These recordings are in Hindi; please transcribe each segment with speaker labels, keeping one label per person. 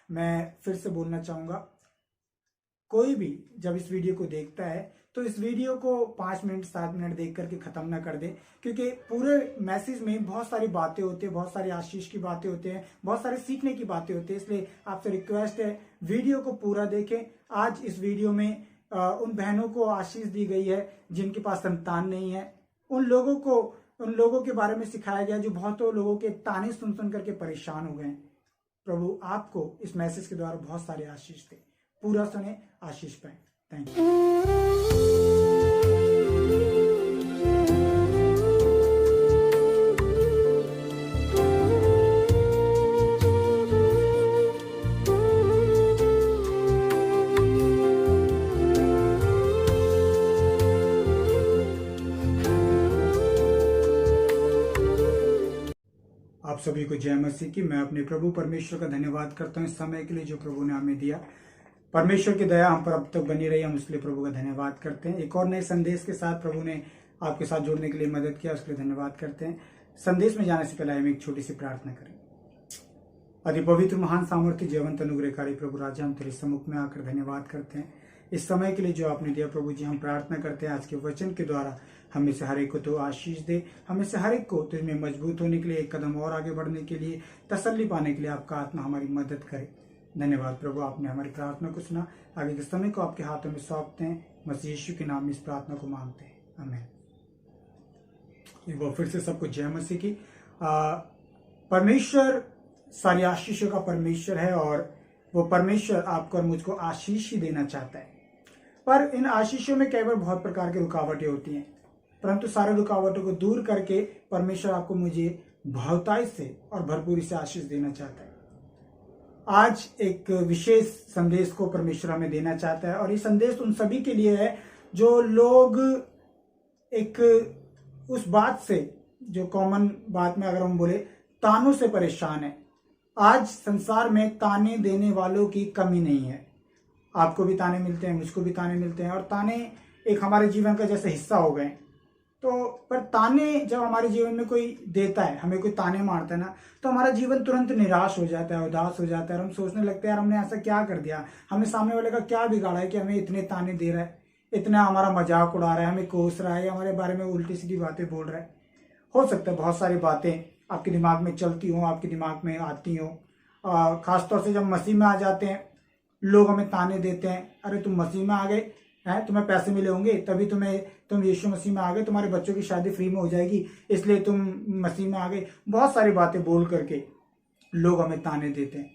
Speaker 1: मैं फिर से बोलना चाहूँगा, कोई भी जब इस वीडियो को देखता है तो इस वीडियो को 5 मिनट 7 मिनट देख करके ख़त्म ना कर दे, क्योंकि पूरे मैसेज में बहुत सारी बातें होती है, बहुत सारी आशीष की बातें होते हैं, बहुत सारे सीखने की बातें होती है। इसलिए आपसे रिक्वेस्ट है, वीडियो को पूरा देखें। आज इस वीडियो में उन बहनों को आशीष दी गई है जिनके पास संतान नहीं है। उन लोगों के बारे में सिखाया गया जो बहुत लोगों के ताने सुन सुन करके परेशान हो गए। प्रभु आपको इस मैसेज के द्वारा बहुत सारे आशीष दे। पूरा सुने, आशीष पाए। Thank you. आप सभी को जय मसीह की। मैं अपने प्रभु परमेश्वर का धन्यवाद करता हूँ इस समय के लिए जो प्रभु ने हमें दिया। परमेश्वर की दया हम पर अब तक बनी रही, हम उसके लिए प्रभु का धन्यवाद करते हैं। एक और नए संदेश के साथ प्रभु ने आपके साथ जुड़ने के लिए मदद किया, उसके लिए धन्यवाद करते हैं। संदेश में जाने से पहले हम एक छोटी सी प्रार्थना करें। अति पवित्र महान सामर्थ्य जीवंत अनुग्रहकारी प्रभु राजा, हम तेरे सम्मुख में आकर धन्यवाद करते हैं इस समय के लिए जो आपने दिया। प्रभु जी हम प्रार्थना करते हैं आज के वचन के द्वारा हमें से हर एक को तो आशीष दे, हमें से हर एक को तुझमें मजबूत होने के लिए, एक कदम और आगे बढ़ने के लिए, तसल्ली पाने के लिए आपका आत्मा हमारी मदद करे। धन्यवाद प्रभु, आपने हमारी प्रार्थना को सुना। आगे के समय को आपके हाथों में सौंपते हैं। मसीह यीशु के नाम में इस प्रार्थना को मांगते हैं, आमीन। एक बार फिर से सबको जय मसीह की। परमेश्वर सारी आशीषों का परमेश्वर है और वो परमेश्वर आपको और मुझको आशीष ही देना चाहता है। पर इन आशीषों में कई बार बहुत प्रकार की रुकावटें होती हैं, परंतु सारे रुकावटों को दूर करके परमेश्वर आपको मुझे बहुतायत से और भरपूरी से आशीष देना चाहता है। आज एक विशेष संदेश को परमेश्वर हमें देना चाहता है और ये संदेश उन सभी के लिए है जो लोग एक उस बात से, जो कॉमन बात में अगर हम बोले, तानों से परेशान है। आज संसार में ताने देने वालों की कमी नहीं है। आपको भी ताने मिलते हैं, मुझको भी ताने मिलते हैं और ताने एक हमारे जीवन का जैसे हिस्सा हो गए। तो पर ताने जब हमारे जीवन में कोई देता है, हमें कोई ताने मारता है ना, तो हमारा जीवन तुरंत निराश हो जाता है, उदास हो जाता है और हम सोचने लगते हैं यार हमने ऐसा क्या कर दिया, हमें सामने वाले का क्या बिगाड़ा है कि हमें इतने ताने दे रहा है, इतना हमारा मजाक उड़ा रहा है, हमें कोस रहा है, हमारे बारे में उल्टी सीधी बातें बोल रहा है। हो सकता है बहुत सारी बातें आपके दिमाग में चलती हों, आपके दिमाग में आती हों। खासतौर से जब मसीह में आ जाते हैं, लोग हमें ताने देते हैं, अरे तुम मसीह में आ गए हैं, तुम्हें पैसे मिले होंगे तभी तुम यीशु मसीह में आ गए, तुम्हारे बच्चों की शादी फ्री में हो जाएगी इसलिए तुम मसीह में आ गए। बहुत सारी बातें बोल करके लोग हमें ताने देते हैं।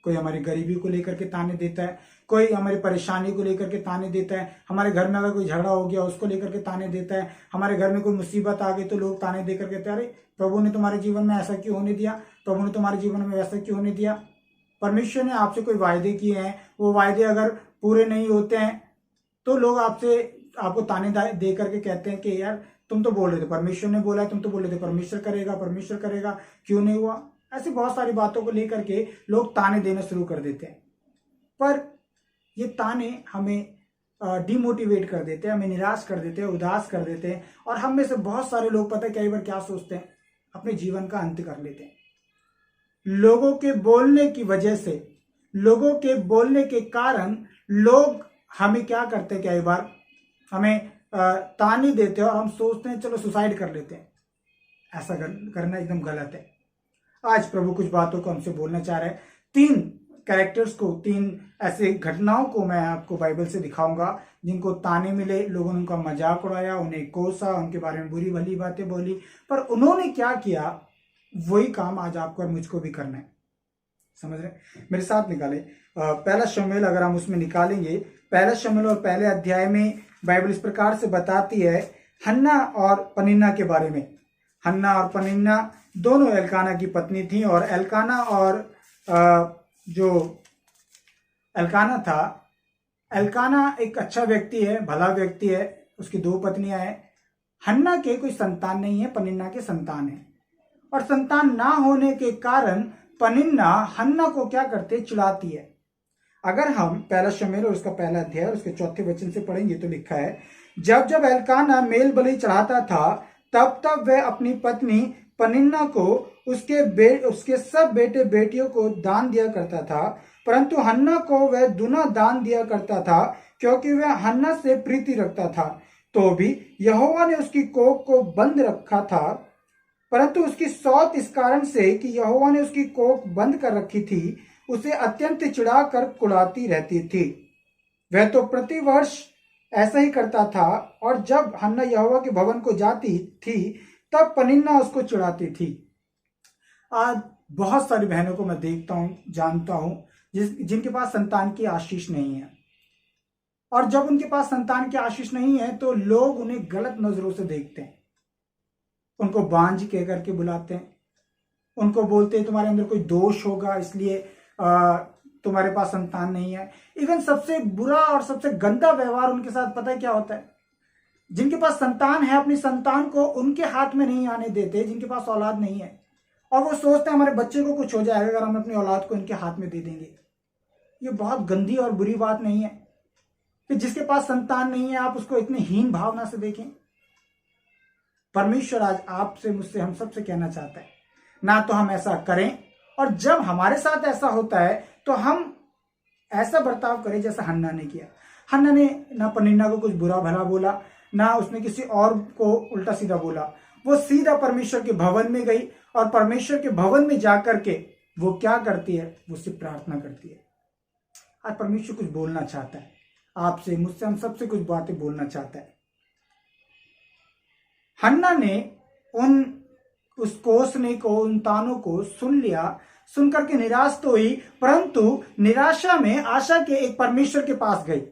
Speaker 1: कोई हमारी गरीबी को लेकर के ताने देता है, कोई हमारी परेशानी को लेकर के ताने देता है, हमारे घर में अगर कोई झगड़ा हो गया उसको लेकर के ताने देता है, हमारे घर में कोई मुसीबत आ गई तो लोग ताने देकर कहते हैं अरे प्रभु ने तुम्हारे जीवन में ऐसा क्यों होने दिया, प्रभु ने तुम्हारे जीवन में वैसा क्यों होने दिया। परमेश्वर ने आपसे कोई वायदे किए हैं, वो वायदे अगर पूरे नहीं होते हैं तो लोग आपको ताने दे करके कहते हैं कि यार तुम तो बोल रहे थे, परमेश्वर ने बोला है, तुम तो बोल रहे थे परमेश्वर करेगा, क्यों नहीं हुआ। ऐसी बहुत सारी बातों को लेकर के लोग ताने देना शुरू कर देते हैं। पर ये ताने हमें डिमोटिवेट कर देते हैं, हमें निराश कर देते हैं, उदास कर देते हैं और हम में से बहुत सारे लोग पता है कई बार क्या सोचते हैं, अपने जीवन का अंत कर लेते हैं। लोगों के बोलने की वजह से, लोगों के बोलने के कारण लोग हमें क्या करते हैं, कई बार हमें ताने देते हैं और हम सोचते हैं चलो सुसाइड कर लेते हैं। ऐसा करना एकदम गलत है। आज प्रभु कुछ बातों को हमसे बोलना चाह रहे हैं। 3 कैरेक्टर्स को, 3 ऐसे घटनाओं को मैं आपको बाइबल से दिखाऊंगा जिनको ताने मिले, लोगों ने उनका मजाक उड़ाया, उन्हें कोसा, उनके बारे में बुरी भली बातें बोली, पर उन्होंने क्या किया, वही काम आज आपको और मुझको भी करना है। समझ रहे? मेरे साथ निकाले पहला शमूएल, अगर हम उसमें निकालेंगे, पहला शमूएल और पहले अध्याय में बाइबल इस प्रकार से बताती है हन्ना और पनिन्ना के बारे में। हन्ना और पनिन्ना दोनों एल्काना की पत्नी थी और जो एल्काना था, एल्काना एक अच्छा व्यक्ति है, भला व्यक्ति है, उसकी 2 पत्नियां हैं। हन्ना के कोई संतान नहीं है, पनिन्ना के संतान है और संतान ना होने के कारण पनिन्ना हन्ना को क्या करते, चिढ़ाती है। अगर हम पहला शमूएल और उसका पहला अध्याय और उसके 4थे वचन से पढ़ेंगे तो लिखा है, जब एल्काना मेल बलि चढ़ाता था तब वह अपनी पत्नी पनिन्ना को उसके सब बेटे बेटियों को दान दिया करता था, परंतु हन्ना को वह दुना दान दिया करता था, क्योंकि वह हन्ना से प्रीति रखता था। तो भी यहोवा ने उसकी कोख को बंद रखा था, परंतु उसकी सौत इस कारण से कि यहोवा ने उसकी कोख बंद कर रखी थी, उसे अत्यंत चिढ़ा कर कुढ़ाती रहती थी। वह तो प्रतिवर्ष ऐसा ही करता था, और जब हन्ना यहोवा के भवन को जाती थी तब पनिन्ना उसको चिढ़ाती थी। आज बहुत सारी बहनों को मैं देखता हूं, जानता हूं, जिनके पास संतान की आशीष नहीं है, और जब उनके पास संतान की आशीष नहीं है तो लोग उन्हें गलत नजरों से देखते हैं, उनको बांझ कह करके बुलाते हैं, उनको बोलते हैं तुम्हारे अंदर कोई दोष होगा इसलिए तुम्हारे पास संतान नहीं है। इवन सबसे बुरा और सबसे गंदा व्यवहार उनके साथ पता है क्या होता है? जिनके पास संतान है अपनी संतान को उनके हाथ में नहीं आने देते, जिनके पास औलाद नहीं है, और वो सोचते हैं हमारे बच्चे को कुछ हो जाएगा अगर हम अपनी औलाद को इनके हाथ में दे देंगे। ये बहुत गंदी और बुरी बात नहीं है कि जिसके पास संतान नहीं है आप उसको इतनी हीन भावना से देखें। परमेश्वर आज आपसे, मुझसे, हम सबसे कहना चाहता है ना तो हम ऐसा करें, और जब हमारे साथ ऐसा होता है तो हम ऐसा बर्ताव करें जैसा हन्ना ने किया। हन्ना ने ना पनिन्ना को कुछ बुरा भला बोला, ना उसने किसी और को उल्टा सीधा बोला। वो सीधा परमेश्वर के भवन में गई, और परमेश्वर के भवन में जाकर के वो क्या करती है? वो सिर्फ प्रार्थना करती है। आज परमेश्वर कुछ बोलना चाहता है आपसे, मुझसे, हम सबसे कुछ बातें बोलना चाहता है। हन्ना ने उस कोसने को, उन तानों को सुन लिया, सुनकर के निराश तो हुई, परंतु निराशा में आशा के एक परमेश्वर के पास गई।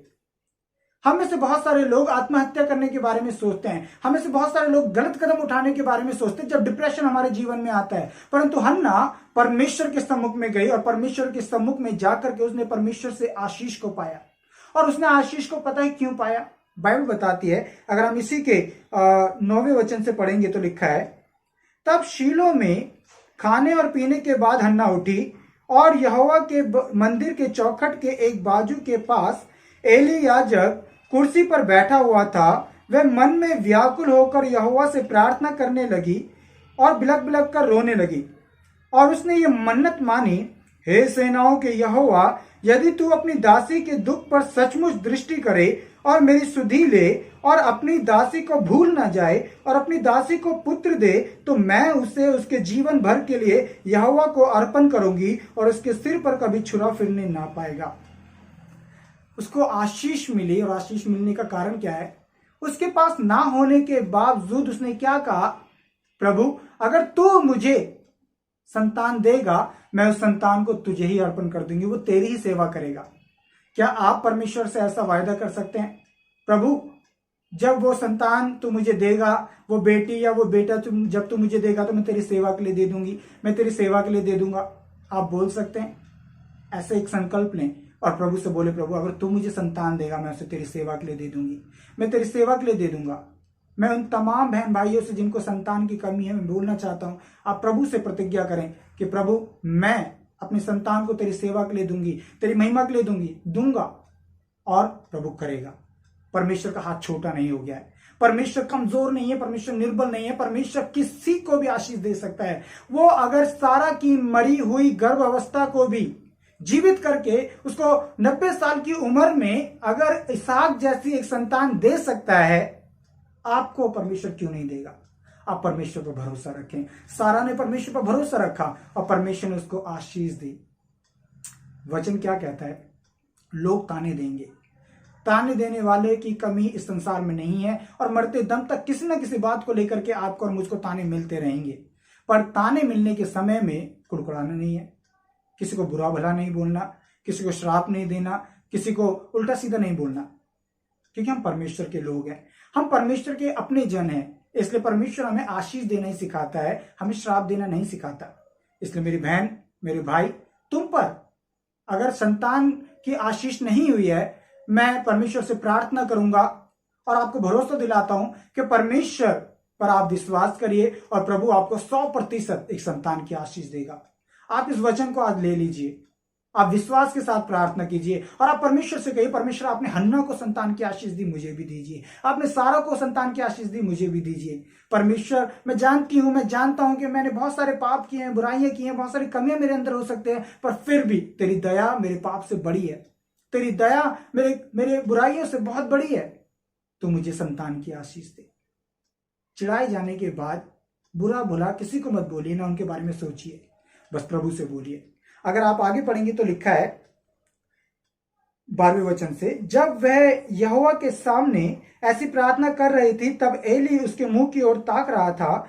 Speaker 1: हम में से बहुत सारे लोग आत्महत्या करने के बारे में सोचते हैं, हम में से बहुत सारे लोग गलत कदम उठाने के बारे में सोचते हैं जब डिप्रेशन हमारे जीवन में आता है, परंतु हन्ना परमेश्वर के सम्मुख में गई, और परमेश्वर के सम्मुख में जाकर के उसने परमेश्वर से आशीष को पाया। और उसने आशीष को पता है क्यों पाया? बाइबल बताती है, अगर हम इसी के 9वें वचन से पढ़ेंगे तो लिखा है, तब शीलो में खाने और पीने के बाद हन्ना उठी, और यहोवा के मंदिर के चौखट के एक बाजू के पास एली याजक कुर्सी पर बैठा हुआ था। वह मन में व्याकुल होकर यहोवा से प्रार्थना करने लगी और बिलक बिलक कर रोने लगी, और उसने ये मन्नत मानी, हे सेनाओं के यहोवा, यदि तू अपनी दासी के दुख पर सचमुच दृष्टि करे और मेरी सुधि ले, और अपनी दासी को भूल ना जाए, और अपनी दासी को पुत्र दे, तो मैं उसे उसके जीवन भर के लिए यहोवा को अर्पण करूंगी, और उसके सिर पर कभी छुरा फिरने ना पाएगा। उसको आशीष मिली, और आशीष मिलने का कारण क्या है? उसके पास ना होने के बावजूद उसने क्या कहा? प्रभु, अगर तू मुझे संतान देगा, मैं उस संतान को तुझे ही अर्पण कर दूंगी, वो तेरी ही सेवा करेगा। क्या आप परमेश्वर से ऐसा वायदा कर सकते हैं? प्रभु, जब वो संतान तू मुझे देगा, वो बेटी या वो बेटा जब तू मुझे देगा तो मैं तेरी सेवा के लिए दे दूंगी, मैं तेरी सेवा के लिए दे दूंगा। आप बोल सकते हैं? ऐसे एक संकल्प लें और प्रभु से बोले, प्रभु अगर तू मुझे संतान देगा मैं उसे तेरी सेवा के लिए दे दूंगी, मैं तेरी सेवा के लिए दे दूंगा। मैं उन तमाम बहन भाइयों से जिनको संतान की कमी है, मैं बोलना चाहता हूं, आप प्रभु से प्रतिज्ञा करें कि प्रभु, मैं अपनी संतान को तेरी सेवा के लिए दूंगी, तेरी महिमा के लिए दूंगा, और प्रभु करेगा। परमेश्वर का हाथ छोटा नहीं हो गया है, परमेश्वर कमजोर नहीं है, परमेश्वर निर्बल नहीं है, परमेश्वर किसी को भी आशीष दे सकता है। वो अगर सारा की मरी हुई गर्भ अवस्था को भी जीवित करके उसको 90 साल की उम्र में अगर इसहाक जैसी एक संतान दे सकता है, आपको परमेश्वर क्यों नहीं देगा? आप परमेश्वर पर भरोसा रखें। सारा ने परमेश्वर पर भरोसा रखा और परमेश्वर ने उसको आशीष दी। वचन क्या कहता है? लोग ताने देंगे, ताने देने वाले की कमी इस संसार में नहीं है, और मरते दम तक किसी न किसी बात को लेकर के आपको और मुझको ताने मिलते रहेंगे, पर ताने मिलने के समय में कुड़कुड़ाना नहीं है, किसी को बुरा भला नहीं बोलना, किसी को श्राप नहीं देना, किसी को उल्टा सीधा नहीं बोलना, क्योंकि हम परमेश्वर के लोग हैं, हम परमेश्वर के अपने जन हैं। इसलिए परमेश्वर हमें आशीष देना ही सिखाता है, हमें श्राप देना नहीं सिखाता। इसलिए मेरी बहन, मेरे भाई, तुम पर अगर संतान की आशीष नहीं हुई है, मैं परमेश्वर से प्रार्थना करूंगा और आपको भरोसा दिलाता हूं कि परमेश्वर पर आप विश्वास करिए और प्रभु आपको 100% एक संतान की आशीष देगा। आप इस वचन को आज ले लीजिए आप विश्वास के साथ प्रार्थना कीजिए और आप परमेश्वर से कहिए, परमेश्वर आपने हन्ना को संतान की आशीष दी, मुझे भी दीजिए। आपने सारा को संतान की आशीष दी, मुझे भी दीजिए। परमेश्वर, मैं जानता हूं कि मैंने बहुत सारे पाप किए हैं, बुराइयां की हैं, बहुत सारी कमियां मेरे अंदर हो सकते हैं, पर फिर भी तेरी दया मेरे पाप से बड़ी है, तेरी दया मेरे बुराइयों से बहुत बड़ी है। तो मुझे संतान की आशीष दे। चिढ़ाए जाने के बाद बुरा भला किसी को मत बोलिए, ना उनके बारे में सोचिए, बस प्रभु से बोलिए। अगर आप आगे पढ़ेंगे तो लिखा है 12वें वचन से, जब वह यहोवा के सामने ऐसी प्रार्थना कर रही थी तब एली उसके मुंह की ओर ताक रहा था।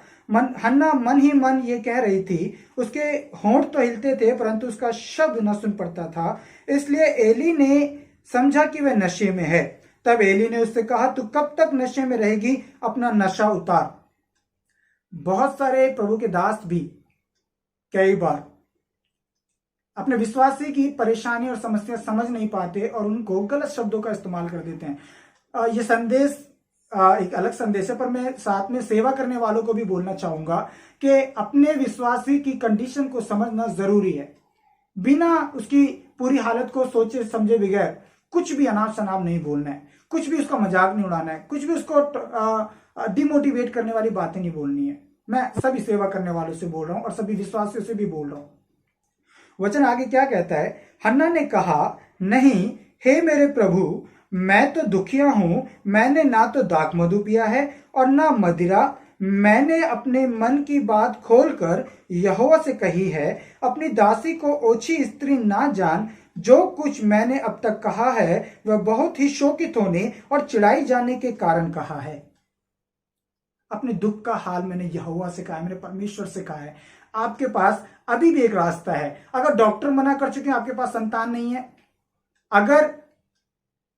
Speaker 1: हन्ना मन ही मन ये कह रही थी, उसके होंठ तो हिलते थे परंतु उसका शब्द न सुन पड़ता था, इसलिए एली ने समझा कि वह नशे में है। तब एली ने उससे कहा, तू कब तक नशे में रहेगी, अपना नशा उतार। बहुत सारे प्रभु के दास भी कई बार अपने विश्वासी की परेशानी और समस्या समझ नहीं पाते और उनको गलत शब्दों का इस्तेमाल कर देते हैं। ये संदेश एक अलग संदेश है, पर मैं साथ में सेवा करने वालों को भी बोलना चाहूंगा कि अपने विश्वासी की कंडीशन को समझना जरूरी है। बिना उसकी पूरी हालत को सोचे समझे बगैर कुछ भी अनाप शनाप नहीं बोलना है, कुछ भी उसका मजाक नहीं उड़ाना है, कुछ भी उसको डिमोटिवेट करने वाली बातें नहीं बोलनी है। मैं सभी सेवा करने वालों से बोल रहा हूं और सभी विश्वासियों से भी बोल रहा हूं। वचन आगे क्या कहता है? हन्ना ने कहा, नहीं हे मेरे प्रभु, मैं तो दुखिया हूं, मैंने ना तो दाख मधु पिया है और ना मदिरा। मैंने अपने मन की बात खोलकर यहोवा से कही है, अपनी दासी को ओछी स्त्री ना जान। जो कुछ मैंने अब तक कहा है वह बहुत ही शोकित होने और चिढ़ाई जाने के कारण कहा है। अपने दुख का हाल मैंने यहोवा से कहा है, मैंने परमेश्वर से कहा है। आपके पास अभी भी एक रास्ता है। अगर डॉक्टर मना कर चुके हैं, आपके पास संतान नहीं है, अगर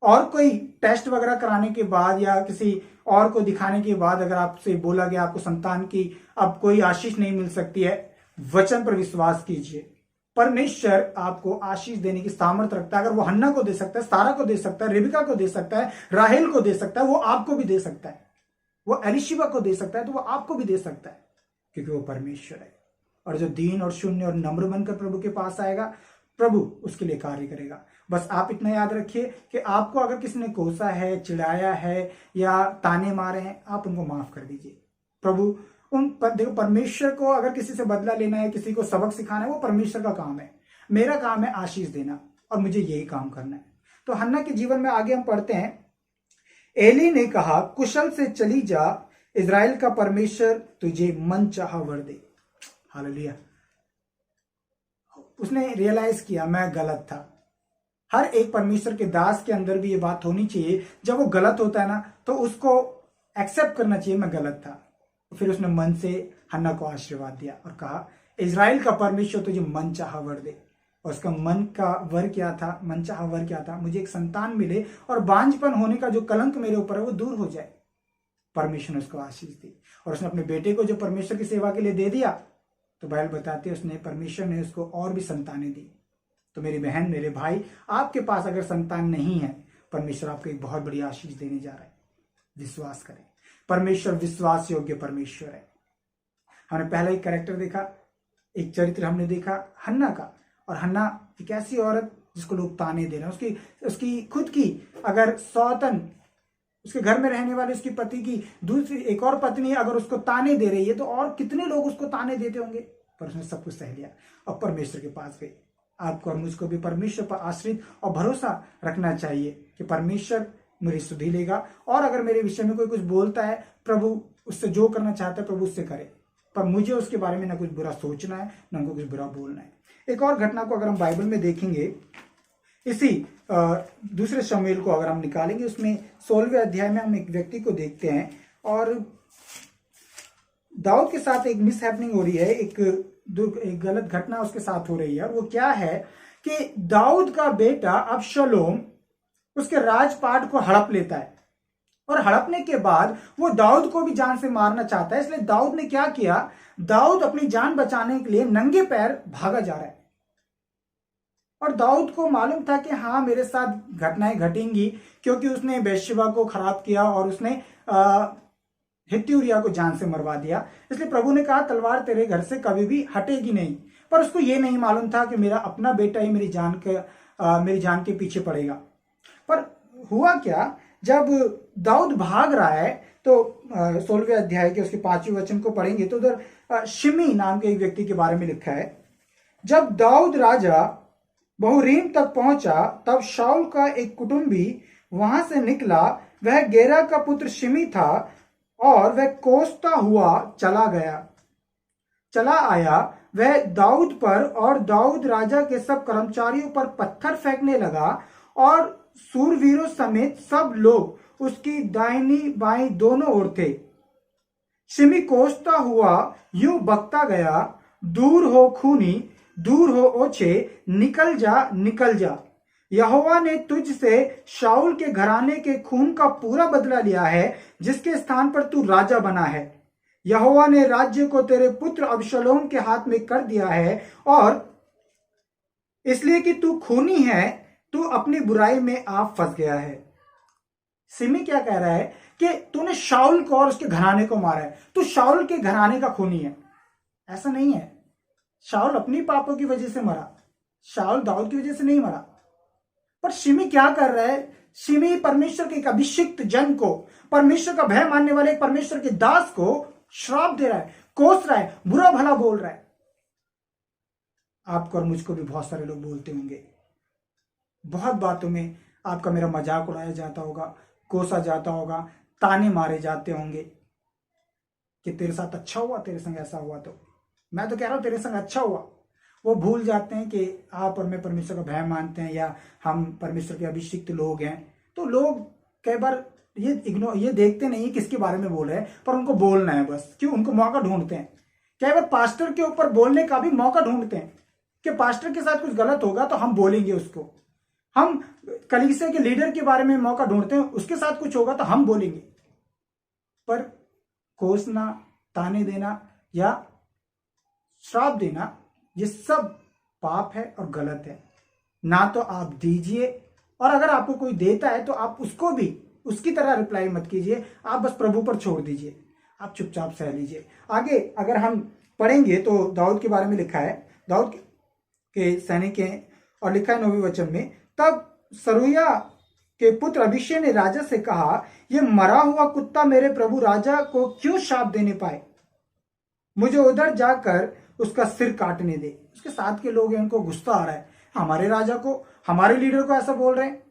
Speaker 1: और कोई टेस्ट वगैरह कराने के बाद या किसी और को दिखाने के बाद अगर आपसे बोला गया आपको संतान की अब कोई आशीष नहीं मिल सकती है, वचन पर विश्वास कीजिए। परमेश्वर आपको आशीष देने की सामर्थ्य रखता है। अगर वो हन्ना को दे सकता है, सारा को दे सकता है, रेबिका को दे सकता है, राहेल को दे सकता है, वो आपको भी दे सकता है। वो एलिशिबा को दे सकता है तो वो आपको भी दे सकता है, क्योंकि वो परमेश्वर है। और जो दीन और शून्य और नम्र बनकर प्रभु के पास आएगा, प्रभु उसके लिए कार्य करेगा। बस आप इतना याद रखिए कि आपको अगर किसी ने कोसा है, चिढ़ाया है या ताने मारे हैं, आप उनको माफ कर दीजिए। प्रभु देखो, परमेश्वर को अगर किसी से बदला लेना है, किसी को सबक सिखाना है, वो परमेश्वर का काम है। मेरा काम है आशीष देना और मुझे यही काम करना है। तो हन्ना के जीवन में आगे हम पढ़ते हैं, एली ने कहा, कुशल से चली जा, इज़राइल का परमेश्वर तुझे मन चाहा वर दे। हालेलुया। उसने रियलाइज किया मैं गलत था। हर एक परमेश्वर के दास के अंदर भी ये बात होनी चाहिए, जब वो गलत होता है ना तो उसको एक्सेप्ट करना चाहिए, मैं गलत था। फिर उसने मन से हन्ना को आशीर्वाद दिया और कहा, इज़राइल का परमेश्वर तुझे मन चाहा वर दे। और उसका मन का वर क्या था? मन चाहा वर क्या था? मुझे एक संतान मिले और बांझपन होने का जो कलंक मेरे ऊपर है वो दूर हो जाए। परमेश्वर ने उसको आशीष दी और उसने अपने बेटे को जो परमेश्वर की सेवा के लिए दे दिया, तो बाइबल बताती है उसने परमेश्वर ने उसको और भी संतानें दी। तो मेरी बहन, मेरे भाई, आपके पास अगर संतान नहीं है, परमेश्वर आपको एक बहुत बड़ी आशीष देने जा रहा है। विश्वास करें, परमेश्वर विश्वास योग्य परमेश्वर है। हमने पहला एक कैरेक्टर देखा, एक चरित्र हमने देखा हन्ना का। और हन्ना एक ऐसी औरत जिसको लोग ताने दे रहे हैं, उसकी खुद की अगर सौतन, उसके घर में रहने वाले उसकी पति की दूसरी एक और पत्नी अगर उसको ताने दे रही है, तो और कितने लोग उसको ताने देते होंगे। पर उसने सब कुछ सह लिया और परमेश्वर के पास गई। आपको और मुझको भी परमेश्वर पर आश्रित और भरोसा रखना चाहिए कि परमेश्वर मेरी सुधि लेगा। और अगर मेरे विषय में कोई कुछ बोलता है, प्रभु उससे जो करना चाहता है प्रभु उससे करे, पर मुझे उसके बारे में ना कुछ बुरा सोचना है, ना उनको कुछ बुरा बोलना है। एक और घटना को अगर हम बाइबल में देखेंगे, इसी दूसरे शमूएल को अगर हम निकालेंगे, उसमें 16वें अध्याय में हम एक व्यक्ति को देखते हैं और दाऊद के साथ एक मिसहैपनिंग हो रही है, एक गलत घटना उसके साथ हो रही है। और वो क्या है कि दाऊद का बेटा अबशलोम उसके राजपाट को हड़प लेता है और हड़पने के बाद वो दाऊद को भी जान से मारना चाहता है। इसलिए दाऊद ने क्या किया, दाऊद अपनी जान बचाने के लिए नंगे पैर भागा जा रहा है। और दाऊद को मालूम था कि हाँ, मेरे साथ घटनाएं घटेंगी, क्योंकि उसने बेशबा को खराब किया और उसने हित्ती उरिय्याह को जान से मरवा दिया। इसलिए प्रभु ने कहा, तलवार तेरे घर से कभी भी हटेगी नहीं। पर उसको ये नहीं मालूम था कि मेरा अपना बेटा ही मेरी जान के पीछे पड़ेगा। पर हुआ क्या, जब दाऊद भाग रहा है तो 16वें अध्याय के उसके 5वें वचन को पढ़ेंगे तो उधर शिमी नाम के एक व्यक्ति के बारे में लिखा है। जब दाऊद राजा बहुरीम तक पहुंचा तब शाऊल का एक कुटुंबी वहां से निकला। वह गेरा का पुत्र शिमी था और वह कोसता हुआ चला आया। वह दाऊद पर और दाऊद राजा के सब कर्मचारियों पर पत्थर फेंकने लगा और सूरवीरों समेत सब लोग उसकी दाहिनी बाईं दोनों ओर थे। शिमी कोसता हुआ यूं बकता गया, दूर हो खूनी, दूर हो ओछे, निकल जा निकल जा। यहोवा ने तुझ से शाऊल के घराने के खून का पूरा बदला लिया है जिसके स्थान पर तू राजा बना है। यहोवा ने राज्य को तेरे पुत्र अबशलोम के हाथ में कर दिया है और इसलिए कि तू खूनी है, तू अपनी बुराई में आप फंस गया है। सिमी क्या कह रहा है कि तूने शाऊल को और उसके घराने को मारा है, तू शाऊल के घराने का खूनी है। ऐसा नहीं है, शाऊल अपनी पापों की वजह से मरा, शाऊल दाऊद की वजह से नहीं मरा। पर शिमी क्या कर रहा है, शिमी परमेश्वर के एक अभिषिक्त जन को, परमेश्वर का भय मानने वाले एक परमेश्वर के दास को श्राप दे रहा है, कोस रहा है, बुरा भला बोल रहा है। आपको और मुझको भी बहुत सारे लोग बोलते होंगे, बहुत बातों में आपका मेरा मजाक उड़ाया जाता होगा, कोसा जाता होगा, ताने मारे जाते होंगे कि तेरे साथ अच्छा हुआ, तेरे संग ऐसा हुआ। तो मैं तो कह रहा हूं तेरे संग अच्छा हुआ। वो भूल जाते हैं कि आप और मैं परमेश्वर का भय मानते हैं या हम परमेश्वर के अभिषिक्त लोग हैं। तो लोग कई बार ये देखते नहीं किसके बारे में बोल रहे हैं, पर उनको बोलना है बस। क्यों? उनको मौका ढूंढते हैं। कई बार पास्टर के ऊपर बोलने का भी मौका ढूंढते हैं कि पास्टर के साथ कुछ गलत होगा तो हम बोलेंगे उसको। हम कलीसिया के लीडर के बारे में मौका ढूंढते हैं, उसके साथ कुछ होगा तो हम बोलेंगे। पर कोसना, ताने देना या श्राप देना, ये सब पाप है और गलत है। ना तो आप दीजिए, और अगर आपको कोई देता है तो आप उसको भी उसकी तरह रिप्लाई मत कीजिए, आप बस प्रभु पर छोड़ दीजिए, आप चुपचाप सह लीजिए। आगे अगर हम पढ़ेंगे तो दाऊद के बारे में लिखा है, दाऊद के सैनिक हैं, और लिखा है 9वें वचन में, तब सरूया के पुत्र अभिषेक ने राजा से कहा, यह मरा हुआ कुत्ता मेरे प्रभु राजा को क्यों शाप देने पाए? मुझे उधर जाकर उसका सिर काटने दे। उसके साथ के लोग हैं, उनको गुस्सा आ रहा है, हमारे राजा को, हमारे लीडर को ऐसा बोल रहे हैं।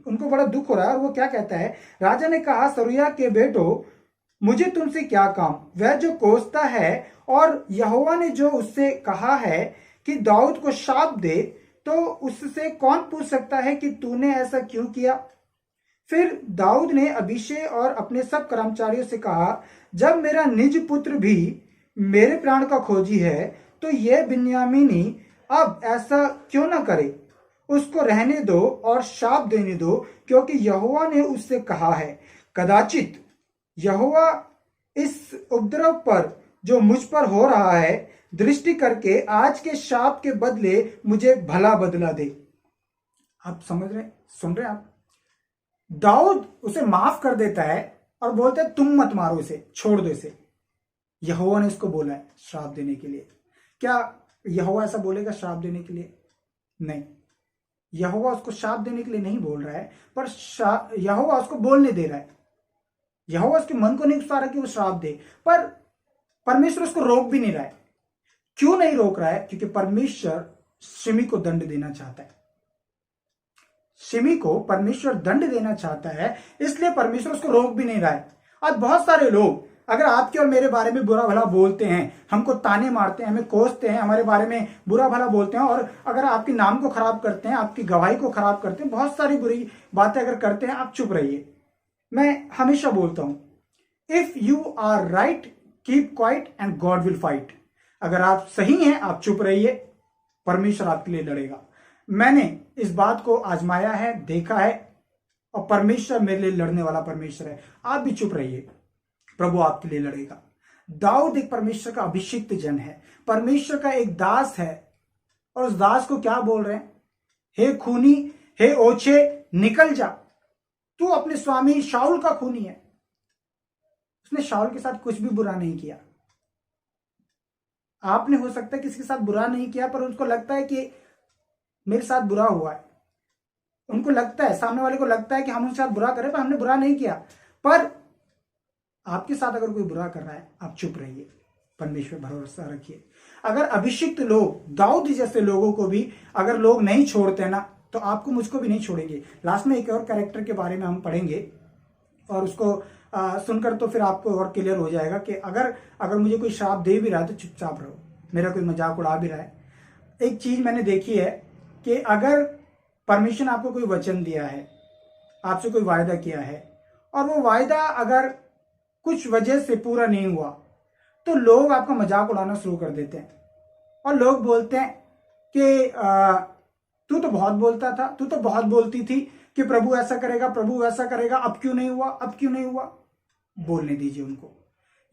Speaker 1: उनको बड़ा दुख हो रहा है। और वो क्या कहता है, राजा ने कहा, सरूया के बेटो, मुझे तुमसे क्या काम? वह जो कोसता है और यहोवा ने जो उससे कहा है कि दाऊद को शाप दे, तो उससे कौन पूछ सकता है कि तूने ऐसा क्यों किया? फिर दाऊद ने अभिषेक और अपने सब कर्मचारियों से कहा, जब मेरा निज पुत्र भी मेरे प्राण का खोजी है तो यह बिन्यामीनी अब ऐसा क्यों ना करे? उसको रहने दो और शाप देने दो, क्योंकि यहोवा ने उससे कहा है। कदाचित यहोवा इस उपद्रव पर जो मुझ पर हो रहा है दृष्टि करके आज के शाप के बदले मुझे भला बदला दे। आप समझ रहे, सुन रहे आप? दाऊद उसे माफ कर देता है और बोलते हैं, तुम मत मारो इसे, छोड़ दो इसे। यहोवा ने इसको बोला है श्राप देने के लिए। क्या यहोवा ऐसा बोलेगा श्राप देने के लिए? नहीं, यहोवा उसको श्राप देने के लिए नहीं बोल रहा है, पर यहोवा उसको बोलने दे रहा है। यहोवा उसके मन को नहीं उकसा रहा कि वो श्राप दे, पर परमेश्वर उसको रोक भी नहीं रहा है। क्यों नहीं रोक रहा है? क्योंकि परमेश्वर शिमी को दंड देना चाहता है। शिमी को परमेश्वर दंड देना चाहता है, इसलिए परमेश्वर उसको रोक भी नहीं रहा है। आज बहुत सारे लोग अगर आपके और मेरे बारे में बुरा भला बोलते हैं, हमको ताने मारते हैं, हमें कोसते हैं, हमारे बारे में बुरा भला बोलते हैं, और अगर आपके नाम को खराब करते हैं, आपकी गवाही को खराब करते हैं, बहुत सारी बुरी बातें अगर करते हैं, आप चुप रहिए। मैं हमेशा बोलता हूं, if you are right keep quiet and God will fight. अगर आप सही हैं, आप चुप रहिए, परमेश्वर आपके लिए लड़ेगा। मैंने इस बात को आजमाया है, देखा है, और परमेश्वर मेरे लिए लड़ने वाला परमेश्वर है। आप भी चुप रहिए, प्रभु आपके लिए लड़ेगा। दाऊद एक परमेश्वर का अभिषिक्त जन है, परमेश्वर का एक दास है, और उस दास को क्या बोल रहे हैं? हे खूनी, हे ओछे, निकल जा, तू अपने स्वामी शाऊल का खूनी है। उसने शाऊल के साथ कुछ भी बुरा नहीं किया। आपने हो सकता है किसी के साथ बुरा नहीं किया, पर उनको लगता है कि मेरे साथ बुरा हुआ है, उनको लगता है, सामने वाले को लगता है कि हम उनके साथ बुरा करें, पर हमने बुरा नहीं किया। पर आपके साथ अगर कोई बुरा कर रहा है, आप चुप रहिए, परमेश्वर भरोसा रखिए। अगर अभिषिक्त लोग, दाऊद जैसे लोगों को भी अगर लोग नहीं छोड़ते ना, तो आपको मुझको भी नहीं छोड़ेंगे। लास्ट में एक और कैरेक्टर के बारे में हम पढ़ेंगे और उसको सुनकर तो फिर आपको और क्लियर हो जाएगा कि अगर मुझे कोई श्राप दे भी रहा है तो चुपचाप रहो, मेरा कोई मजाक उड़ा भी रहा है। एक चीज मैंने देखी है कि अगर परमेश्वर ने आपको कोई वचन दिया है, आपसे कोई वायदा किया है, और वो वायदा अगर कुछ वजह से पूरा नहीं हुआ, तो लोग आपका मजाक उड़ाना शुरू कर देते हैं और लोग बोलते हैं कि तू तो बहुत बोलता था, तू तो बहुत बोलती थी कि प्रभु ऐसा करेगा, प्रभु ऐसा करेगा, अब क्यों नहीं हुआ, अब क्यों नहीं हुआ। बोलने दीजिए उनको,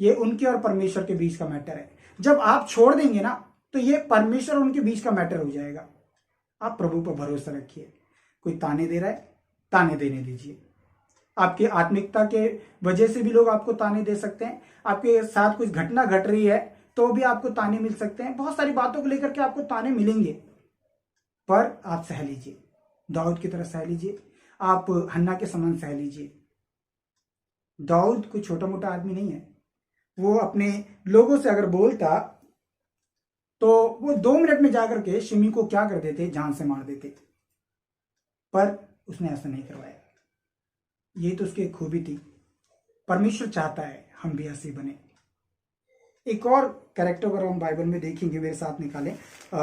Speaker 1: ये उनके और परमेश्वर के बीच का मैटर है। जब आप छोड़ देंगे ना, तो ये परमेश्वर और उनके बीच का मैटर हो जाएगा। आप प्रभु पर भरोसा रखिए। कोई ताने दे रहा है, ताने देने दीजिए। आपकी आत्मिकता के वजह से भी लोग आपको ताने दे सकते हैं, आपके साथ कुछ घटना घट रही है तो भी आपको ताने मिल सकते हैं, बहुत सारी बातों को लेकर के आपको ताने मिलेंगे, पर आप सह लीजिए, दाऊद की तरह सह लीजिए, आप हन्ना के समान सह लीजिए। दाऊद कोई छोटा मोटा आदमी नहीं है। वो अपने लोगों से अगर बोलता तो वो 2 मिनट में जाकर के शिमी को क्या कर देते, जान से मार देते, पर उसने ऐसा नहीं करवाया। ये तो उसकी खूबी थी। परमेश्वर चाहता है हम भी ऐसे बने। एक और कैरेक्टर अगर हम बाइबल में देखेंगे, मेरे साथ निकालें,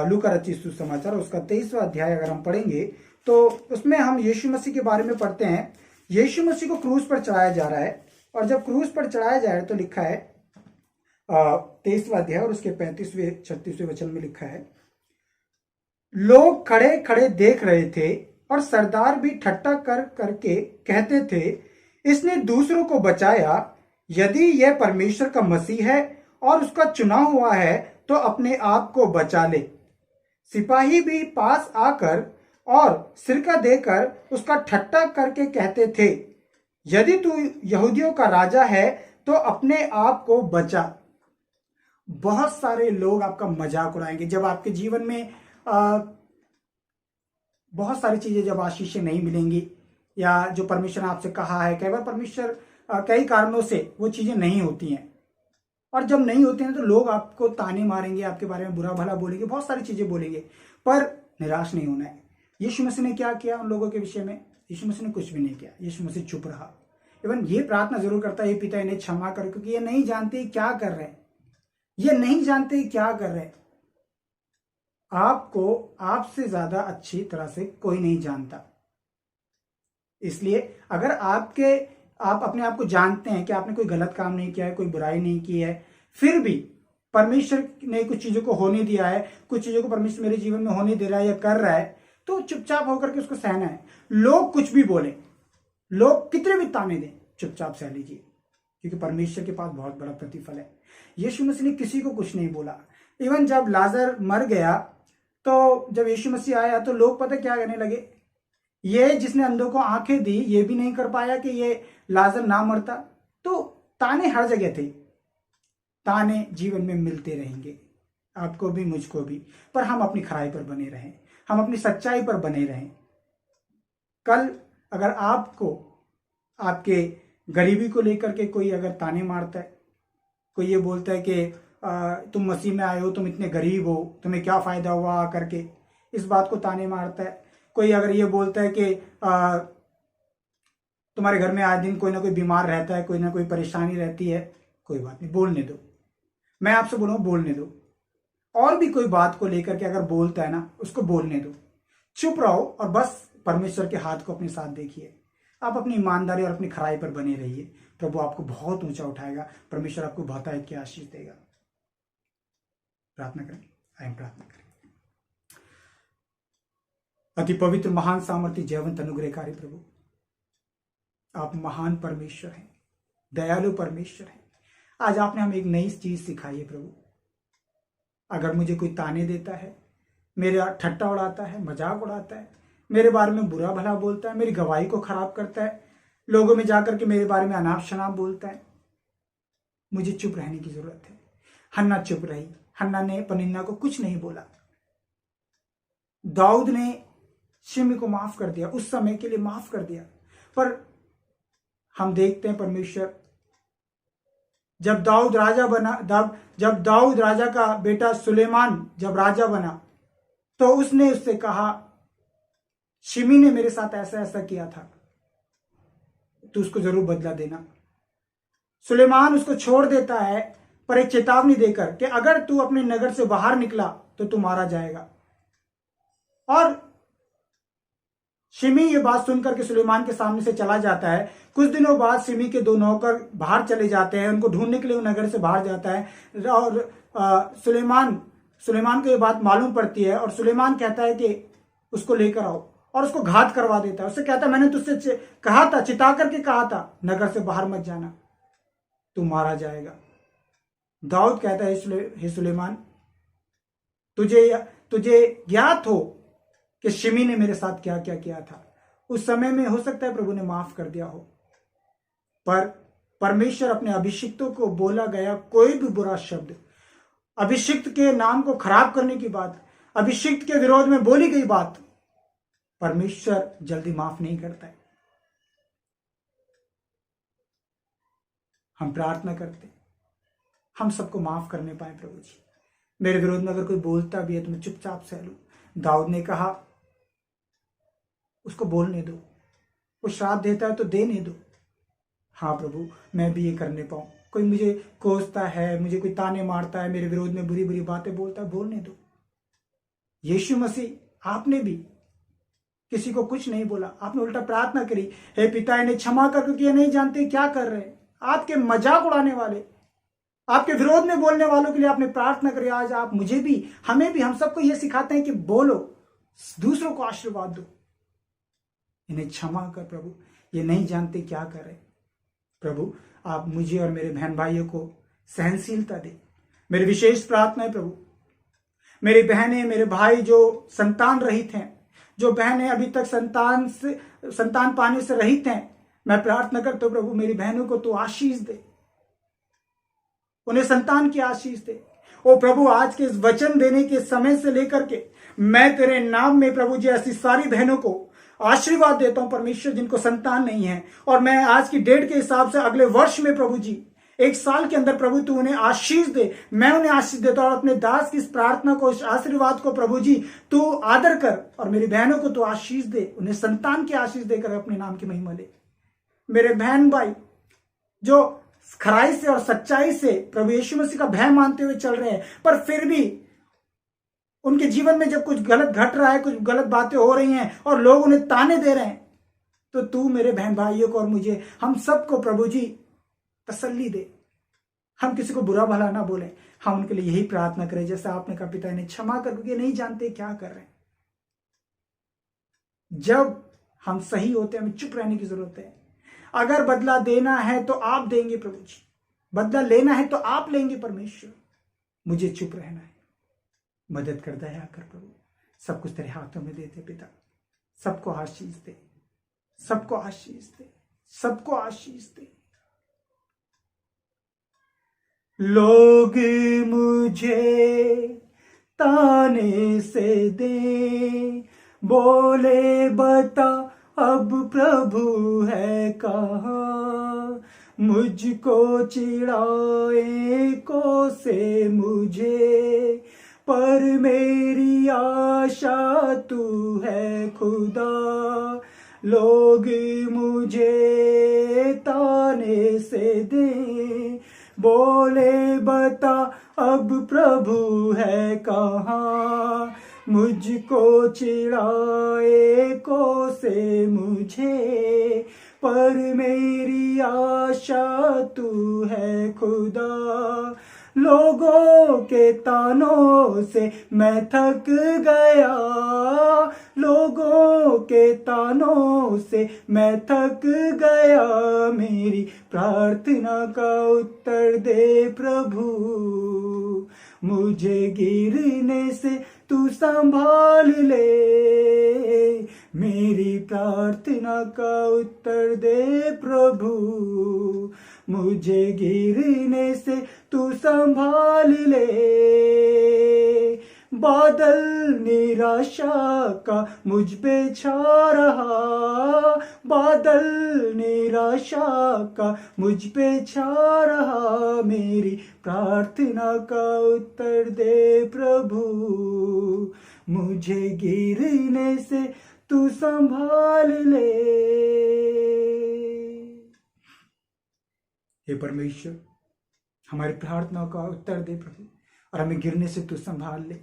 Speaker 1: लूका रचित सुसमाचार उसका 23वां अध्याय अगर हम पढ़ेंगे तो उसमें हम यीशु मसीह के बारे में पढ़ते हैं। यीशु मसीह को क्रूस पर चढ़ाया जा रहा है, और जब क्रूस पर चढ़ाया जा रहा है तो लिखा है 23वां अध्याय और उसके 35वें 36वें वचन में लिखा है, लोग खड़े खड़े देख रहे थे और सरदार भी ठट्टा कर करके कहते थे, इसने दूसरों को बचाया, यदि यह परमेश्वर का मसीह है और उसका चुना हुआ है तो अपने आप को बचा ले। सिपाही भी पास आकर और सिरका देकर उसका ठट्टा करके कहते थे, यदि तू यहूदियों का राजा है तो अपने आप को बचा। बहुत सारे लोग आपका मजाक उड़ाएंगे जब आपके जीवन में बहुत सारी चीजें, जब आशीषें नहीं मिलेंगी, या जो परमेश्वर ने आपसे कहा है, कई बार परमेश्वर कई कारणों से वो चीजें नहीं होती हैं, और जब नहीं होती हैं तो लोग आपको ताने मारेंगे, आपके बारे में बुरा भला बोलेंगे, बहुत सारी चीजें बोलेंगे, पर निराश नहीं होना है। यीशु मसीह ने क्या किया उन लोगों के विषय में? यीशु मसीह ने कुछ भी नहीं किया। यीशु मसीह चुप रहा। इवन ये प्रार्थना जरूर करता है, पिता इन्हें क्षमा कर, क्योंकि ये नहीं जानते क्या कर रहे हैं, ये नहीं जानते क्या कर रहे हैं। आपको आपसे ज्यादा अच्छी तरह से कोई नहीं जानता। इसलिए अगर आप अपने आप को जानते हैं कि आपने कोई गलत काम नहीं किया है, कोई बुराई नहीं की है, फिर भी परमेश्वर ने कुछ चीजों को होने दिया है, कुछ चीजों को परमेश्वर मेरे जीवन में होने दे रहा है या कर रहा है, तो चुपचाप होकर के उसको सहना है। लोग कुछ भी बोले, लोग कितने भी ताने दें, चुपचाप सह लीजिए, क्योंकि परमेश्वर के पास बहुत बड़ा प्रतिफल है। यीशु मसीह ने किसी को कुछ नहीं बोला। इवन जब लाजर मर गया, तो जब यीशु मसीह आया तो लोग पता क्या कहने लगे, ये जिसने अंधों को आंखें दी ये भी नहीं कर पाया कि ये लाजर ना मरता। तो ताने हर जगह थे, ताने जीवन में मिलते रहेंगे, आपको भी मुझको भी, पर हम अपनी खराई पर बने रहें, हम अपनी सच्चाई पर बने रहें। कल अगर आपको आपके गरीबी को लेकर के कोई अगर ताने मारता है, कोई ये बोलता है कि तुम मसीह में आए हो, तुम इतने गरीब हो, तुम्हें क्या फायदा हुआ आकर के, इस बात को ताने मारता है। कोई अगर ये बोलता है कि तुम्हारे घर में आज दिन कोई ना कोई बीमार रहता है, कोई ना कोई परेशानी रहती है, कोई बात नहीं, बोलने दो। मैं आपसे बोलूँ बोलने दो। और भी कोई बात को लेकर के अगर बोलता है ना, उसको बोलने दो, चुप रहो और बस परमेश्वर के हाथ को अपने साथ देखिए। आप अपनी ईमानदारी और अपनी खराई पर बने रहिए, प्रभु आपको बहुत ऊंचा उठाएगा, परमेश्वर आपको बहुतायत की आशीष देगा। प्रार्थना करें, आइए प्रार्थना करें। अति पवित्र, महान, सामर्थ्य, जयवंत, अनुग्रहकारी प्रभु, आप महान परमेश्वर हैं, दयालु परमेश्वर हैं। आज आपने हमें एक नई चीज सिखाई है प्रभु। अगर मुझे कोई ताने देता है, मेरा ठट्टा उड़ाता है, मजाक उड़ाता है, मेरे बारे में बुरा भला बोलता है, मेरी गवाही को खराब करता है, लोगों में जाकर के मेरे बारे में अनाप शनाप बोलता है, मुझे चुप रहने की जरूरत है। हन्ना चुप रही, हन्ना ने पनिन्ना को कुछ नहीं बोला। दाऊद ने शिमी को माफ कर दिया, उस समय के लिए माफ कर दिया। पर हम देखते हैं परमेश्वर जब दाऊद राजा का बेटा सुलेमान जब राजा बना तो उसने उससे कहा, शिमी ने मेरे साथ ऐसा ऐसा किया था, तू उसको जरूर बदला देना। सुलेमान उसको छोड़ देता है, पर एक चेतावनी देकर कि अगर तू अपने नगर से बाहर निकला तो तू मारा जाएगा। और शिमी ये बात सुनकर के सुलेमान के सामने से चला जाता है। कुछ दिनों बाद शिमी के 2 नौकर बाहर चले जाते हैं, उनको ढूंढने के लिए वो नगर से बाहर जाता है और सुलेमान को ये बात मालूम पड़ती है और सुलेमान कहता है कि उसको लेकर आओ और उसको घात करवा देता है। उससे कहता है, मैंने तुझसे कहा था, चिता करके कहा था, नगर से बाहर मत जाना, तू मारा जाएगा। दाऊद कहता है, हे सुलेमान, तुझे ज्ञात हो कि शिमी ने मेरे साथ क्या क्या किया था। उस समय में हो सकता है प्रभु ने माफ कर दिया हो, पर परमेश्वर अपने अभिषिक्तों को बोला गया कोई भी बुरा शब्द, अभिषिक्त के नाम को खराब करने की बात, अभिषिक्त के विरोध में बोली गई बात, परमेश्वर जल्दी माफ नहीं करता है। हम प्रार्थना करते, हम सबको माफ करने पाए। प्रभु जी, मेरे विरोध में अगर कोई बोलता भी है तो मैं चुपचाप सह लूं। दाऊद ने कहा, उसको बोलने दो, वो श्राप देता है तो देने दो। हाँ प्रभु, मैं भी ये करने पाऊं। कोई मुझे कोसता है, मुझे कोई ताने मारता है, मेरे विरोध में बुरी बुरी बातें बोलता है, बोलने दो। यीशु मसीह, आपने भी किसी को कुछ नहीं बोला, आपने उल्टा प्रार्थना करी, हे पिता इन्हें क्षमा कर, क्योंकि ये नहीं जानते क्या कर रहे हैं। आपके मजाक उड़ाने वाले, आपके विरोध में बोलने वालों के लिए आपने प्रार्थना करी। आज आप मुझे भी, हमें भी, हम सबको ये सिखाते हैं कि बोलो, दूसरों को आशीर्वाद दो। इन्हें क्षमा कर प्रभु, ये नहीं जानते क्या कर रहे। प्रभु, आप मुझे और मेरे बहन भाइयों को सहनशीलता दे। मेरी विशेष प्रार्थना है प्रभु, मेरी बहनें, मेरे भाई जो संतान रहित हैं, जो बहनें अभी तक संतान पाने से रहित हैं, मैं प्रार्थना करता हूं प्रभु, मेरी बहनों को तू आशीष दे, उन्हें संतान की आशीष दे। ओ प्रभु, आज के इस वचन देने के समय से लेकर के मैं तेरे नाम में प्रभु जी ऐसी सारी बहनों को आशीर्वाद देता हूं परमेश्वर, जिनको संतान नहीं है। और मैं आज की डेट के हिसाब से अगले वर्ष में प्रभु जी, 1 साल के अंदर प्रभु तू उन्हें आशीष दे, मैं उन्हें आशीष देता हूं। और अपने दास की इस प्रार्थना को, इस आशीर्वाद को प्रभु जी तू आदर कर, और मेरी बहनों को तू आशीष दे, उन्हें संतान की आशीष देकर अपने नाम की महिमा ले। मेरे बहन भाई जो खराई से और सच्चाई से प्रभु यीशु मसीह का भय मानते हुए चल रहे हैं, पर फिर भी उनके जीवन में जब कुछ गलत घट रहा है, कुछ गलत बातें हो रही हैं और लोग उन्हें ताने दे रहे हैं, तो तू मेरे बहन भाइयों को और मुझे, हम सबको प्रभु जी तसल्ली दे। हम किसी को बुरा भला ना बोले, हम उनके लिए यही प्रार्थना करें जैसा आपने कहा, पिता इन्हें क्षमा कर, क्योंकि नहीं जानते क्या कर रहे हैं। जब हम सही होते हैं, हमें चुप रहने की जरूरत है। अगर बदला देना है तो आप देंगे प्रभु जी, बदला लेना है तो आप लेंगे परमेश्वर, मुझे चुप रहना है। मदद कर, दया कर प्रभु, सब कुछ तेरे हाथों में देते पिता। सबको आशीष दे, सबको आशीष दे, सबको आशीष दे। लोग मुझे ताने से दे, बोले बता अब प्रभु है कहाँ, मुझको चिढ़ाए को से मुझे, पर मेरी आशा तू है खुदा। लोग मुझे ताने से दे, बोले बता अब प्रभु है कहाँ, मुझको चिढ़ाए को से मुझे, पर मेरी आशा तू है खुदा। लोगों के तानों से मैं थक गया, लोगों के तानों से मैं थक गया, मेरी प्रार्थना का उत्तर दे प्रभु, मुझे गिरने से तू संभाल ले, मेरी प्रार्थना का उत्तर दे प्रभु, मुझे गिरने से तू संभाल ले। बादल निराशा का मुझ पे छा रहा, बादल निराशा का मुझ पे छा रहा, मेरी प्रार्थना का उत्तर दे प्रभु, मुझे गिरने से तू संभाल ले। हे परमेश्वर, हमारी प्रार्थना का उत्तर दे प्रभु, और हमें गिरने से तू संभाल ले।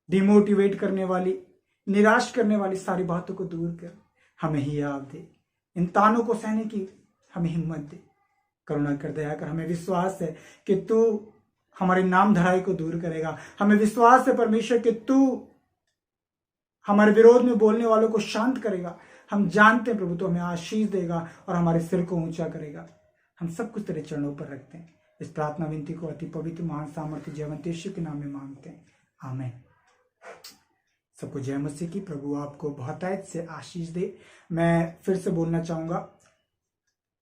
Speaker 1: डिमोटिवेट करने वाली, निराश करने वाली सारी बातों को दूर कर, हमें ही याद दे। इन तानों को सहने की हमें हिम्मत दे। करुणा कर, दया कर। हमें विश्वास है कि तू हमारी नाम धराई को दूर करेगा। हमें विश्वास है परमेश्वर कि तू हमारे विरोध में बोलने वालों को शांत करेगा। हम जानते हैं प्रभु तो हमें आशीष देगा और हमारे सिर को ऊंचा करेगा। हम सब कुछ तेरे चरणों पर रखते हैं। इस प्रार्थना विनती को अति पवित्र महान सामर्थ्य जयवंत यीशु के नाम में मांगते हैं, आमीन। सबको जय मसीह की। प्रभु आपको बहुतायत से आशीष दे। मैं फिर से बोलना चाहूंगा,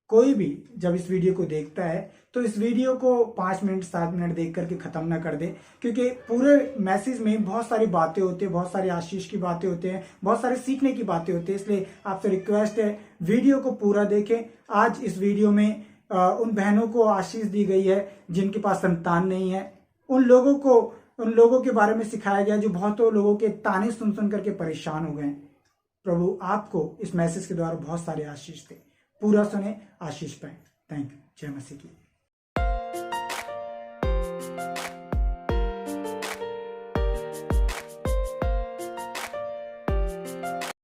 Speaker 1: कोई भी जब इस वीडियो को देखता है तो इस वीडियो को 5 मिनट 7 मिनट देख करके खत्म ना कर दे, क्योंकि पूरे मैसेज में बहुत सारी बातें होती है, बहुत सारी आशीष की बातें होते हैं, बहुत सारे सीखने की बातें होती है। इसलिए आपसे रिक्वेस्ट है वीडियो को पूरा देखें। आज इस वीडियो में उन बहनों को आशीष दी गई है जिनके पास संतान नहीं है। उन लोगों के बारे में सिखाया गया जो बहुत लोगों के ताने सुन सुन करके परेशान हो गए। प्रभु आपको इस मैसेज के द्वारा बहुत सारे आशीष दे। पूरा सुने, आशीष पाए। Thank you. जय मसीह की।